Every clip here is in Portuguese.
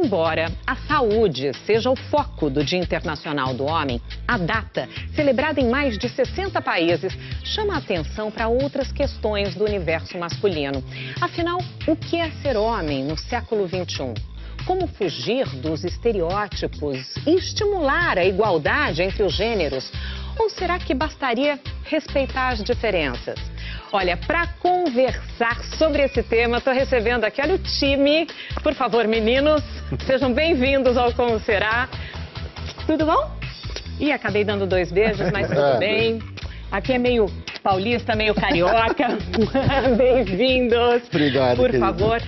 embora a saúde seja o foco do Dia Internacional do Homem, a data, celebrada em mais de 60 países, chama a atenção para outras questões do universo masculino. Afinal, o que é ser homem no século XXI? Como fugir dos estereótipos e estimular a igualdade entre os gêneros? Ou será que bastaria respeitar as diferenças? Olha, para conversar sobre esse tema, estou recebendo aqui, olha o time. Por favor, meninos, sejam bem-vindos ao Como Será. Tudo bom? Ih, acabei dando 2 beijos, mas tudo bem. Aqui é meio paulista, meio carioca. Bem-vindos. Obrigado, por querido. favor.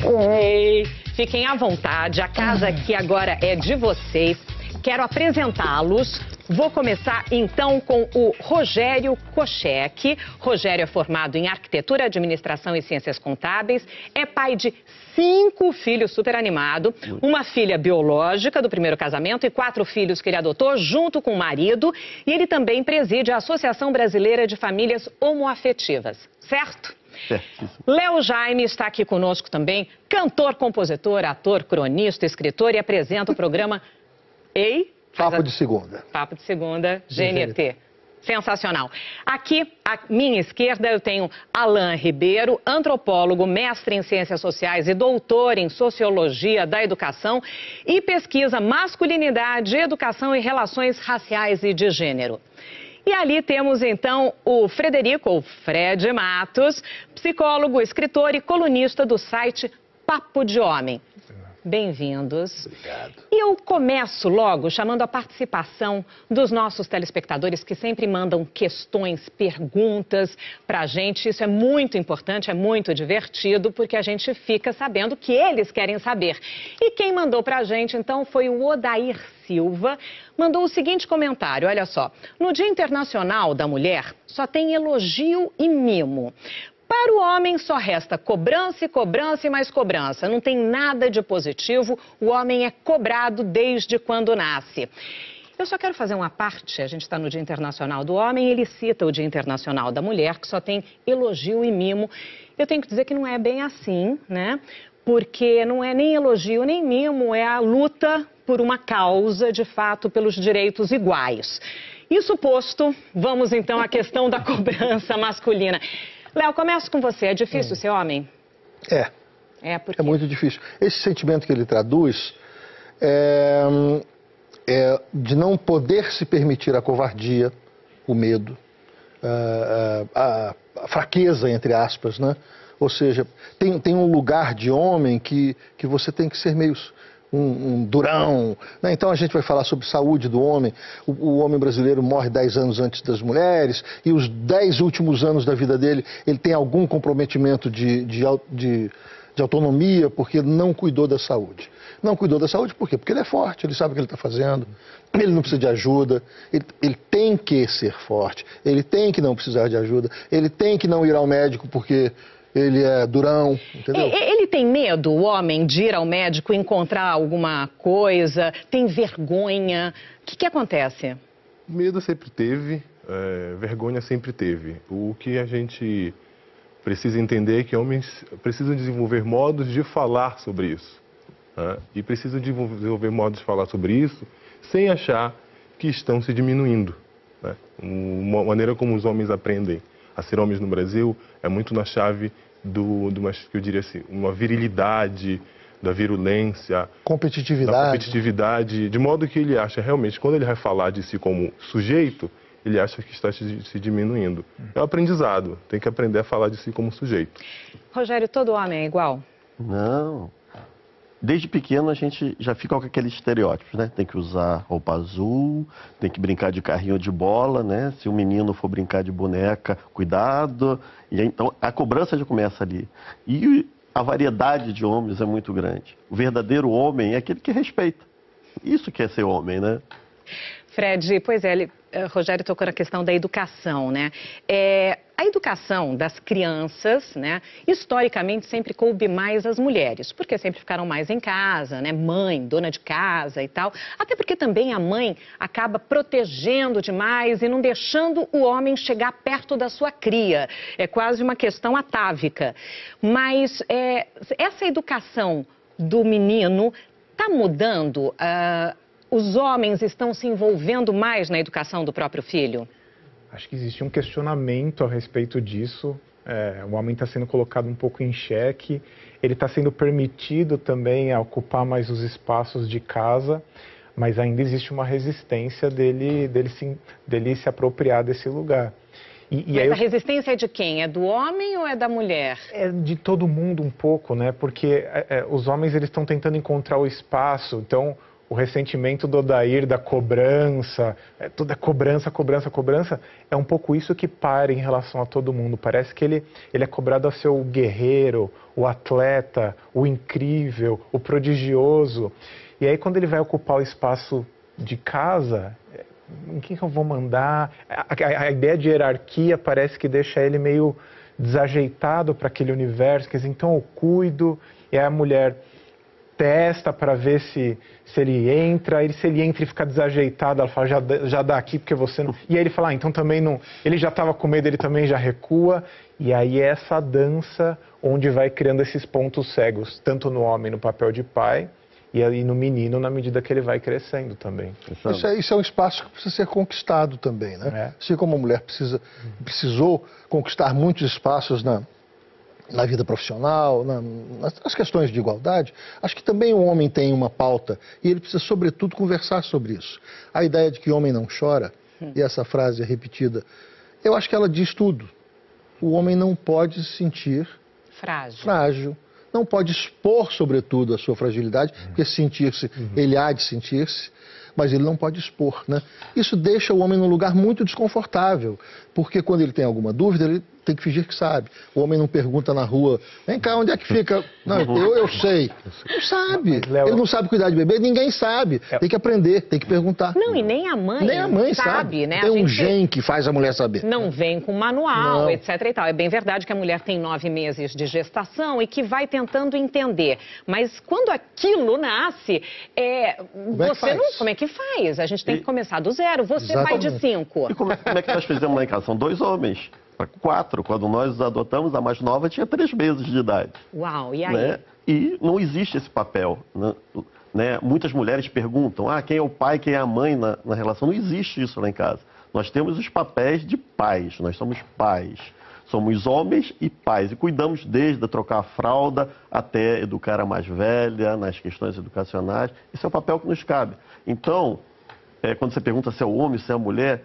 Oi. Fiquem à vontade, a casa aqui agora é de vocês. Quero apresentá-los. Vou começar então com o Rogério Koschek. Rogério é formado em Arquitetura, Administração e Ciências Contábeis. É pai de 5 filhos, super animado. Uma filha biológica do primeiro casamento e 4 filhos que ele adotou junto com o marido. E ele também preside a Associação Brasileira de Famílias Homoafetivas, certo? Léo Jaime está aqui conosco também, cantor, compositor, ator, cronista, escritor e apresenta o programa Papo de Segunda. Papo de Segunda, GNT. Sensacional. Aqui, à minha esquerda, eu tenho Alan Ribeiro, antropólogo, mestre em Ciências Sociais e doutor em Sociologia da Educação e pesquisa masculinidade, educação e relações raciais e de gênero. E ali temos, então, o Frederico, ou Fred Matos, psicólogo, escritor e colunista do site Papo de Homem. Bem-vindos. Obrigado. E eu começo logo chamando a participação dos nossos telespectadores que sempre mandam questões, perguntas para a gente. Isso é muito importante, é muito divertido, porque a gente fica sabendo o que eles querem saber. E quem mandou para a gente, então, foi o Odair Silva. Mandou o seguinte comentário, olha só. No Dia Internacional da Mulher, só tem elogio e mimo. Para o homem só resta cobrança e cobrança e mais cobrança. Não tem nada de positivo, o homem é cobrado desde quando nasce. Eu só quero fazer uma parte, a gente está no Dia Internacional do Homem, ele cita o Dia Internacional da Mulher, que só tem elogio e mimo. Eu tenho que dizer que não é bem assim, né? Porque não é nem elogio nem mimo, é a luta por uma causa, de fato, pelos direitos iguais. Isso posto, vamos então à questão da cobrança masculina. Léo, começo com você. É difícil ser homem? Porque... É muito difícil. Esse sentimento que ele traduz é de não poder se permitir a covardia, o medo, a fraqueza, entre aspas, né? Ou seja, tem um lugar de homem que você tem que ser meio um durão, né? Então a gente vai falar sobre saúde do homem. O homem brasileiro morre 10 anos antes das mulheres e os 10 últimos anos da vida dele, ele tem algum comprometimento de autonomia porque não cuidou da saúde. Não cuidou da saúde por quê? Porque ele é forte, ele sabe o que ele está fazendo, ele não precisa de ajuda, ele tem que ser forte, ele tem que não precisar de ajuda, ele tem que não ir ao médico porque ele é durão, entendeu? Ele tem medo, o homem, de ir ao médico e encontrar alguma coisa? Tem vergonha? O que acontece? Medo sempre teve, vergonha sempre teve. O que a gente precisa entender é que homens precisam desenvolver modos de falar sobre isso. Né? E precisam desenvolver modos de falar sobre isso sem achar que estão se diminuindo. Né? Uma maneira como os homens aprendem a ser homens no Brasil é muito na chave eu diria assim, uma virilidade, da virulência, competitividade. Da competitividade, de modo que ele acha realmente, quando ele vai falar de si como sujeito, ele acha que está se diminuindo. É um aprendizado, tem que aprender a falar de si como sujeito. Rogério, todo homem é igual? Não. Desde pequeno a gente já fica com aqueles estereótipos, né? Tem que usar roupa azul, tem que brincar de carrinho de bola, né? Se o menino for brincar de boneca, cuidado. E então a cobrança já começa ali. E a variedade de homens é muito grande. O verdadeiro homem é aquele que respeita. Isso que é ser homem, né? Fred, pois é, Rogério tocou na questão da educação, né? A educação das crianças, né, historicamente sempre coube mais às mulheres, porque sempre ficaram mais em casa, né, mãe, dona de casa e tal. Até porque também a mãe acaba protegendo demais e não deixando o homem chegar perto da sua cria. É quase uma questão atávica. Mas essa educação do menino está mudando? Os homens estão se envolvendo mais na educação do próprio filho? Acho que existe um questionamento a respeito disso. O homem está sendo colocado um pouco em xeque. Ele está sendo permitido também a ocupar mais os espaços de casa, mas ainda existe uma resistência dele se apropriar desse lugar. Mas a resistência é de quem? É do homem ou é da mulher? É de todo mundo um pouco, né? Porque os homens eles estão tentando encontrar o espaço. Então, o ressentimento do Odair da cobrança, tudo é cobrança, cobrança, cobrança, é um pouco isso que para em relação a todo mundo. Parece que ele é cobrado a ser o guerreiro, o atleta, o incrível, o prodigioso. E aí, quando ele vai ocupar o espaço de casa, em quem que eu vou mandar? A ideia de hierarquia parece que deixa ele meio desajeitado para aquele universo. Quer dizer, então eu cuido, e aí a mulher testa para ver se ele entra, se ele entra e fica desajeitado, ela fala, já dá aqui porque você não... E aí ele fala, então também não... Ele já estava com medo, ele também já recua. E aí é essa dança onde vai criando esses pontos cegos, tanto no homem no papel de pai, e aí no menino na medida que ele vai crescendo também. Isso é um espaço que precisa ser conquistado também, né? Assim como a mulher precisou conquistar muitos espaços na vida profissional, nas questões de igualdade, acho que também o homem tem uma pauta e ele precisa, sobretudo, conversar sobre isso. A ideia de que o homem não chora, e essa frase é repetida, eu acho que ela diz tudo. O homem não pode se sentir frágil, não pode expor, sobretudo, a sua fragilidade, porque sentir-se, ele há de sentir-se, mas ele não pode expor, né? Isso deixa o homem num lugar muito desconfortável, porque quando ele tem alguma dúvida, ele tem que fingir que sabe. O homem não pergunta na rua, vem cá, onde é que fica? Não, eu sei. Não sabe. Ele não sabe cuidar de bebê, ninguém sabe. Tem que aprender, tem que perguntar. Não, e nem a mãe. Nem a mãe sabe. Né? Tem um gen que faz a mulher saber. Não vem com manual, etc. e tal. É bem verdade que a mulher tem 9 meses de gestação e que vai tentando entender. Mas quando aquilo nasce, como é que faz? A gente tem que começar do zero. Você, pai de 5. E como é que nós fizemos lá em casa? São 2 homens. 4, quando nós os adotamos, a mais nova tinha 3 meses de idade. Uau, e aí? Né? E não existe esse papel. Né? Muitas mulheres perguntam, quem é o pai, quem é a mãe na relação? Não existe isso lá em casa. Nós temos os papéis de pais, nós somos pais. Somos homens e pais, e cuidamos desde trocar a fralda até educar a mais velha, nas questões educacionais. Esse é o papel que nos cabe. Então, quando você pergunta se é o homem, se é a mulher,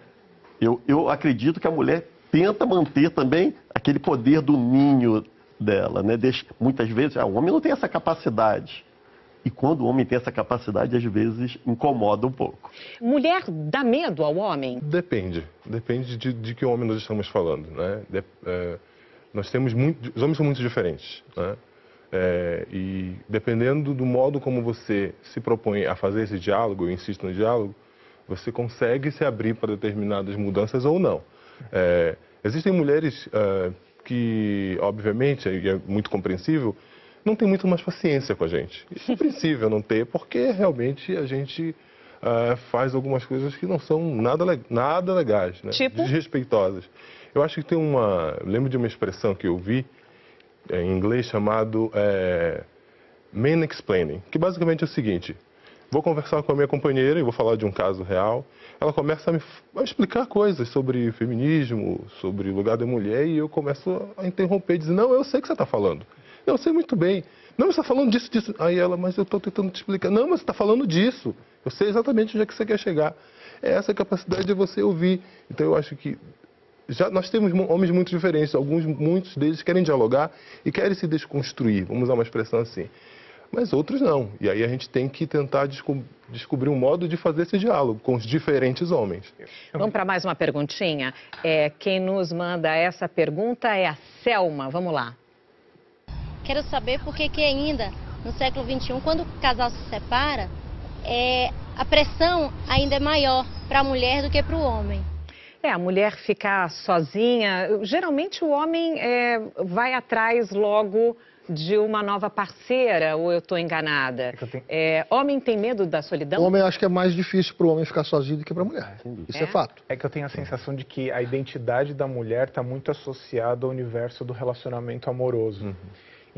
eu acredito que a mulher tenta manter também aquele poder do ninho dela, né? Muitas vezes, o homem não tem essa capacidade. E quando o homem tem essa capacidade, às vezes incomoda um pouco. Mulher dá medo ao homem? Depende de que homem nós estamos falando, né? Os homens são muito diferentes, né? E dependendo do modo como você se propõe a fazer esse diálogo, eu insisto no diálogo, você consegue se abrir para determinadas mudanças ou não. Existem mulheres que, obviamente, e é muito compreensível, não tem muito mais paciência com a gente. É compreensível não ter, porque realmente a gente faz algumas coisas que não são nada legais, né? Tipo? Desrespeitosas. Eu acho que lembro de uma expressão que eu vi em inglês chamado mansplaining, que basicamente é o seguinte: vou conversar com a minha companheira e vou falar de um caso real. Ela começa a me explicar coisas sobre feminismo, sobre o lugar da mulher, e eu começo a interromper, dizer, não, eu sei o que você está falando. Eu sei muito bem. Não, você está falando disso. Aí ela, mas eu estou tentando te explicar. Não, mas você está falando disso. Eu sei exatamente onde é que você quer chegar. É essa capacidade de você ouvir. Então eu acho que nós temos homens muito diferentes. Muitos deles querem dialogar e querem se desconstruir. Vamos usar uma expressão assim. Mas outros não. E aí a gente tem que tentar descobrir um modo de fazer esse diálogo com os diferentes homens. Vamos para mais uma perguntinha. Quem nos manda essa pergunta é a Selma. Vamos lá. Quero saber por que ainda, no século XXI, quando o casal se separa, a pressão ainda é maior para a mulher do que para o homem. A mulher ficar sozinha. Geralmente o homem vai atrás logo de uma nova parceira, ou eu estou enganada? Homem tem medo da solidão? O homem, eu acho que é mais difícil para o homem ficar sozinho do que para a mulher. Isso é fato. É que eu tenho a sensação de que a identidade da mulher está muito associada ao universo do relacionamento amoroso.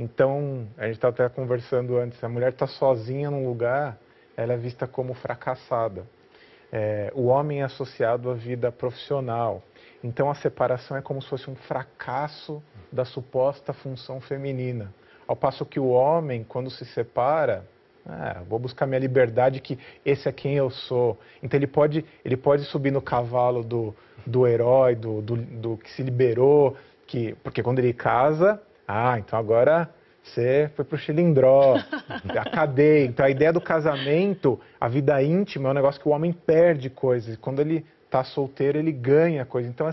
Então, a gente estava até conversando antes, a mulher está sozinha num lugar, ela é vista como fracassada. O homem é associado à vida profissional. Então, a separação é como se fosse um fracasso da suposta função feminina. Ao passo que o homem, quando se separa, vou buscar minha liberdade, que esse é quem eu sou. Então, ele pode subir no cavalo do herói, do que se liberou, porque quando ele casa, então agora você foi pro chilindró, a cadeia. Então, a ideia do casamento, a vida íntima, é um negócio que o homem perde coisas. Quando ele está solteiro, ele ganha coisas. Então,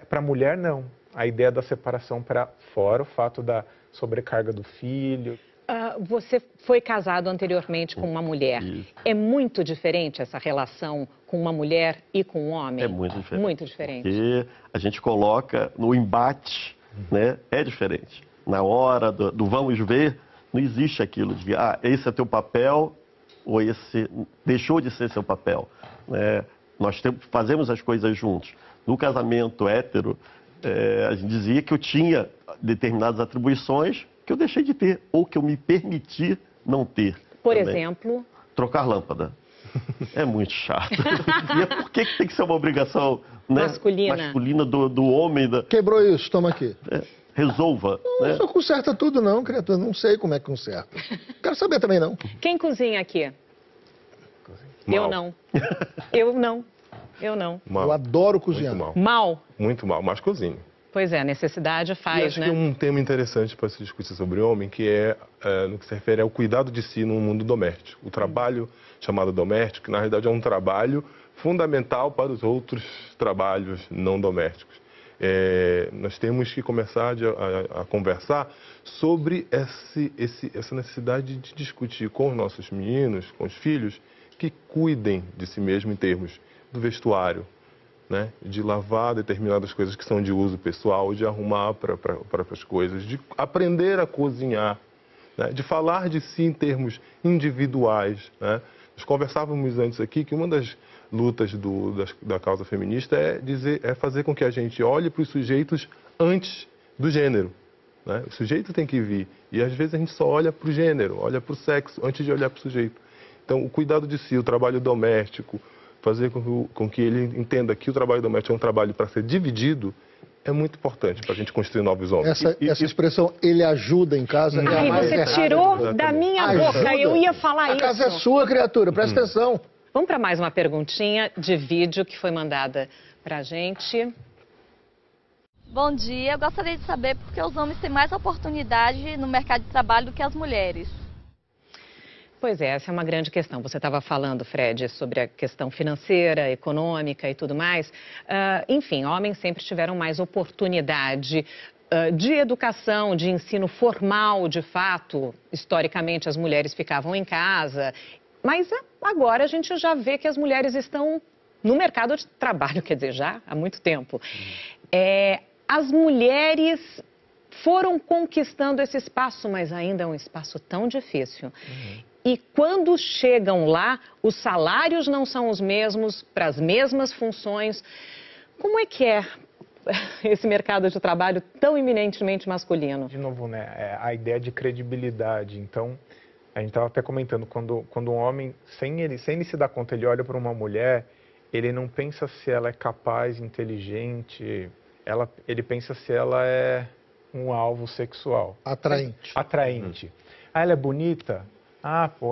para a mulher, não. A ideia da separação para fora, o fato da sobrecarga do filho. Você foi casado anteriormente com uma mulher. Isso. É muito diferente essa relação com uma mulher e com um homem? É muito diferente. Muito diferente. Porque a gente coloca no embate, né? É diferente. Na hora do vamos ver, não existe aquilo de esse é teu papel ou esse deixou de ser seu papel. Nós fazemos as coisas juntos. No casamento hétero, a gente dizia que eu tinha determinadas atribuições que eu deixei de ter ou que eu me permiti não ter. Por também. exemplo? Trocar lâmpada. É muito chato. E por que tem que ser uma obrigação, né, masculina do homem? Quebrou isso, toma aqui. Resolva. Não só conserta tudo não, criatura. Não sei como é que conserta. Quero saber também não. Quem cozinha aqui? Mal. Eu não. Eu não. Eu não. Mal. Eu adoro cozinhar. Muito mal. Mal? Muito mal, mas cozinho. Pois é, a necessidade E faz, acho né? que um tema interessante para se discutir sobre o homem, que no que se refere ao cuidado de si no mundo doméstico. O trabalho chamado doméstico, que na realidade é um trabalho fundamental para os outros trabalhos não domésticos. Nós temos que começar a conversar sobre essa necessidade de discutir com os nossos meninos, com os filhos, que cuidem de si mesmo em termos do vestuário, né? De lavar determinadas coisas que são de uso pessoal, de arrumar para as coisas, de aprender a cozinhar, né? De falar de si em termos individuais, né? Nós conversávamos antes aqui que uma das lutas da causa feminista é fazer com que a gente olhe para os sujeitos antes do gênero, né? O sujeito tem que vir, e às vezes a gente só olha para o gênero, olha para o sexo, antes de olhar para o sujeito. Então, o cuidado de si, o trabalho doméstico, fazer com que ele entenda que o trabalho doméstico é um trabalho para ser dividido, é muito importante para a gente construir novos homens. Essa expressão, ele ajuda em casa... Ai, você tirou da minha boca, eu ia falar isso. A casa é sua, criatura, presta atenção. Vamos para mais uma perguntinha de vídeo que foi mandada para a gente. Bom dia, eu gostaria de saber por que os homens têm mais oportunidade no mercado de trabalho do que as mulheres. Pois é, essa é uma grande questão. Você estava falando, Fred, sobre a questão financeira, econômica e tudo mais. Enfim, homens sempre tiveram mais oportunidade de educação, de ensino formal, de fato. Historicamente, as mulheres ficavam em casa. Mas agora a gente já vê que as mulheres estão no mercado de trabalho, quer dizer, já há muito tempo. As mulheres foram conquistando esse espaço, mas ainda é um espaço tão difícil. E quando chegam lá, os salários não são os mesmos, para as mesmas funções. Como é que é esse mercado de trabalho tão eminentemente masculino? De novo, né, a ideia de credibilidade. Então, a gente estava até comentando, quando um homem, sem ele se dar conta, ele olha para uma mulher, ele não pensa se ela é capaz, inteligente, ele pensa se ela é um alvo sexual. Atraente. Atraente. Ela é bonita?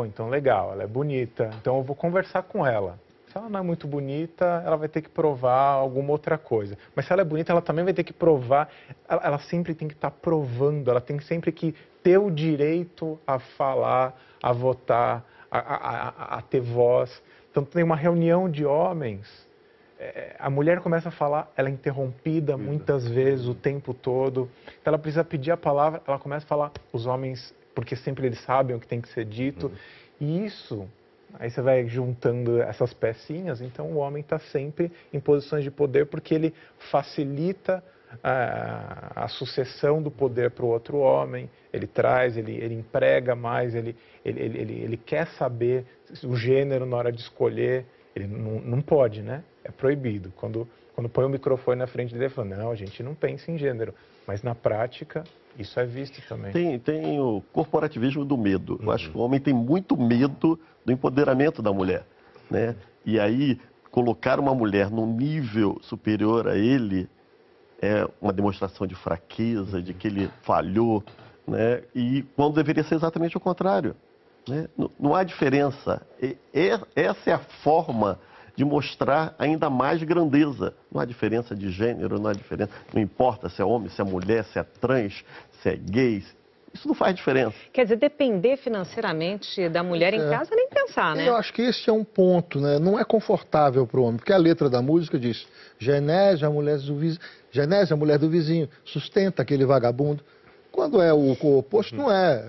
Então legal, ela é bonita, então eu vou conversar com ela. Se ela não é muito bonita, ela vai ter que provar alguma outra coisa. Mas se ela é bonita, ela também vai ter que provar, ela sempre tem que estar provando, ela tem sempre que ter o direito a falar, a votar, a ter voz. Então tem uma reunião de homens, a mulher começa a falar, ela é interrompida muitas vezes, o tempo todo. Então ela precisa pedir a palavra, ela começa a falar, os homens... porque sempre eles sabem o que tem que ser dito. E isso, aí você vai juntando essas pecinhas, então o homem está sempre em posições de poder porque ele facilita a sucessão do poder para o outro homem, ele traz, ele emprega mais, ele quer saber o gênero na hora de escolher, ele não pode, né? É proibido. Quando põe o microfone na frente dele, ele fala, não, a gente não pensa em gênero, mas na prática... Isso é visto também. Tem o corporativismo do medo. Eu acho que o homem tem muito medo do empoderamento da mulher, né? E aí, colocar uma mulher num nível superior a ele é uma demonstração de fraqueza, de que ele falhou, né? E quando deveria ser exatamente o contrário, né? Não há diferença. Essa é a forma de mostrar ainda mais grandeza. Não há diferença de gênero, não há diferença. Não importa se é homem, se é mulher, se é trans, se é gay. Isso não faz diferença. Quer dizer, depender financeiramente da mulher em casa, nem pensar, né? Eu acho que esse é um ponto, né? Não é confortável para o homem, porque a letra da música diz: Genésio, a mulher do vizinho, Genésio, a mulher do vizinho, sustenta aquele vagabundo. Quando é o oposto, não é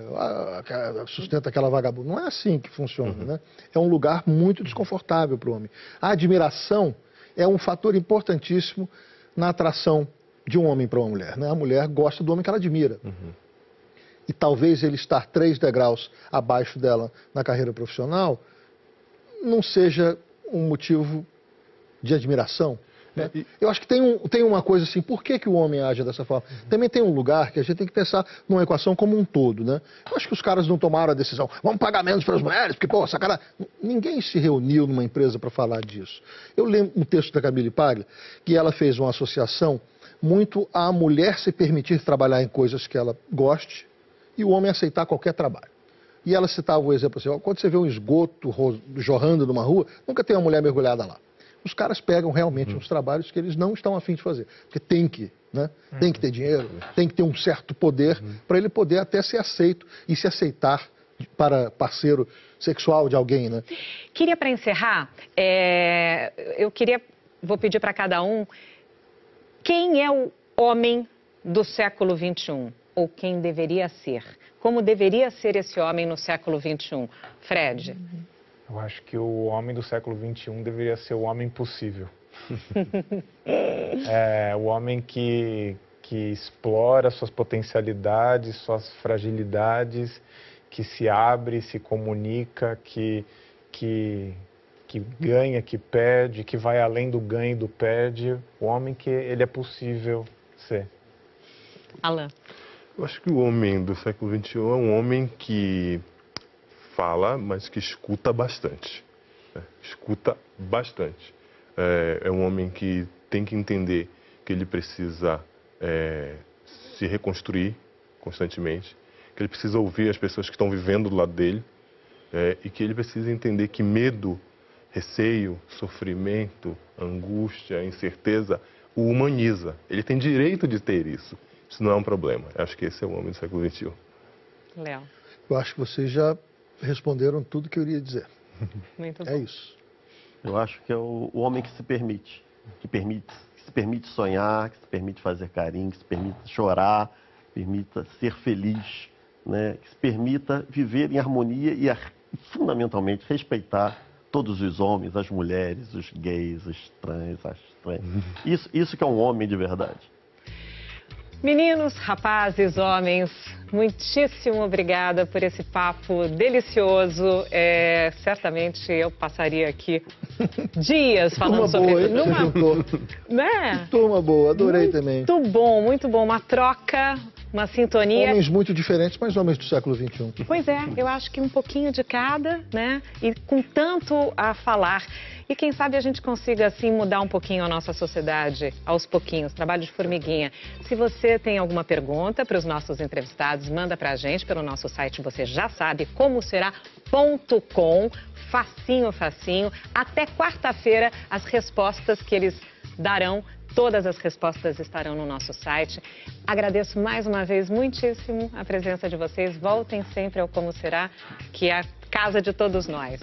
sustenta aquela vagabunda. Não é assim que funciona, né? É um lugar muito desconfortável para o homem. A admiração é um fator importantíssimo na atração de um homem para uma mulher, né? A mulher gosta do homem que ela admira. E talvez ele estar 3 degraus abaixo dela na carreira profissional não seja um motivo de admiração. Né? Eu acho que tem uma coisa assim, por que o homem age dessa forma? Também tem um lugar que a gente tem que pensar numa equação como um todo, né? Eu acho que os caras não tomaram a decisão, vamos pagar menos para as mulheres, porque, pô, sacanagem. Ninguém se reuniu numa empresa para falar disso. Eu lembro um texto da Camille Paglia, que ela fez uma associação muito à mulher se permitir trabalhar em coisas que ela goste e o homem aceitar qualquer trabalho. E ela citava o exemplo assim, quando você vê um esgoto jorrando numa rua, nunca tem uma mulher mergulhada lá. Os caras pegam realmente uns trabalhos que eles não estão a fim de fazer. Porque tem que, né? Tem que ter dinheiro, tem que ter um certo poder para ele poder até ser aceito e se aceitar para parceiro sexual de alguém, né? Queria, para encerrar, vou pedir para cada um, quem é o homem do século XXI? Ou quem deveria ser? Como deveria ser esse homem no século XXI? Fred? Eu acho que o homem do século XXI deveria ser o homem possível. O homem que explora suas potencialidades, suas fragilidades, que se abre, se comunica, que ganha, que perde, que vai além do ganho e do perde. O homem que ele é possível ser. Alan? Eu acho que o homem do século XXI é um homem que fala, mas que escuta bastante. Escuta bastante. É um homem que tem que entender que ele precisa se reconstruir constantemente, que ele precisa ouvir as pessoas que estão vivendo do lado dele e que ele precisa entender que medo, receio, sofrimento, angústia, incerteza o humaniza. Ele tem direito de ter isso. Isso não é um problema. Eu acho que esse é o homem do século XXI. Léo? Eu acho que vocês já responderam tudo que eu iria dizer. Muito bom. É isso. Eu acho que é o homem que se permite, que se permite sonhar, que se permite fazer carinho, que se permite chorar, que permita ser feliz, né? Que se permita viver em harmonia e, fundamentalmente, respeitar todos os homens, as mulheres, os gays, os trans, as trans. Isso que é um homem de verdade. Meninos, rapazes, homens, muitíssimo obrigada por esse papo delicioso. Certamente eu passaria aqui dias falando sobre isso. Né? Turma boa, adorei também. Muito bom. Uma troca, uma sintonia. Homens muito diferentes, mas homens do século XXI. Pois é, eu acho que um pouquinho de cada, né? E com tanto a falar. E quem sabe a gente consiga, assim, mudar um pouquinho a nossa sociedade, aos pouquinhos, trabalho de formiguinha. Se você tem alguma pergunta para os nossos entrevistados, manda para a gente pelo nosso site, você já sabe, comoserá.com, facinho. Até quarta-feira, as respostas que eles darão, todas as respostas estarão no nosso site. Agradeço mais uma vez muitíssimo a presença de vocês. Voltem sempre ao Como Será, que é a casa de todos nós.